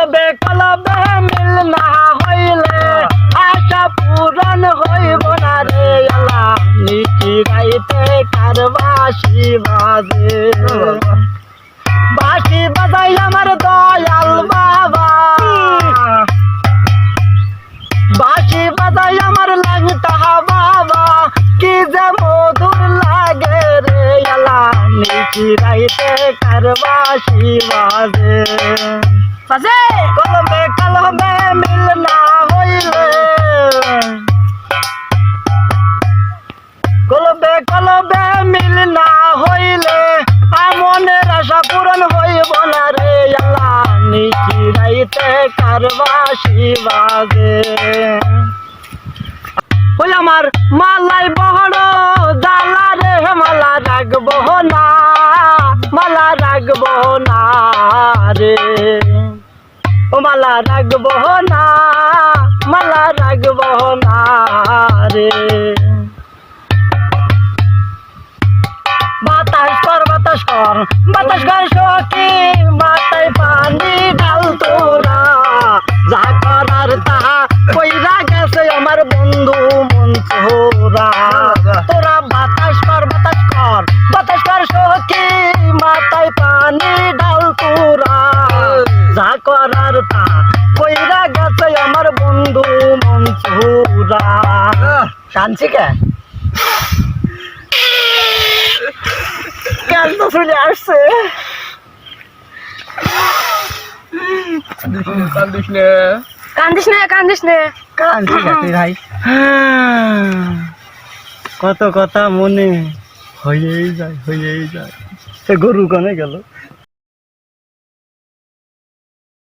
কলবে কলবে মিল না হইলে আশা পূরণ হইব না রে আল্লাহ নিচি গাইতে কার বাঁশি বাজে বাঁশি বাজাই আমার দয়াল বাবা বাঁশি বাজাই আমার লাগতা বাবা কি যে মধুর লাগে রে আল্লাহ নিচি গাইতে কার বাঁশি বাজে বাজে কলবে কলবে মিল না হইলে কলবে কলবে মিল না হইলে মনের আশা পূরণ হইব না রে আল্লাহ নিচি গাইতে কার বাঁশি বাজে ওই আমার মালাই বহড় জালা রে মালা রাখবো না মালা রাখবো না রে ও মালা রাখবো না মালা রাখবো না রে বাতাস কর বাতাস কর বাতাস কর সখী মাথায় পানি ঢাল তোরা যা করার তাহা কইরা গেছে আমার বন্ধু মন তোরা তোরা বাতাস কর সখী মাথায় পানি ঢাল তোরা যা করার তাহা কইরা গেছে আমার বন্ধু মন তোরা শান্তি কে গান তো চলে আসছে কান্দিস নে ভাই কত কথা মনে হয়েই যায় সে গরু কানে গেল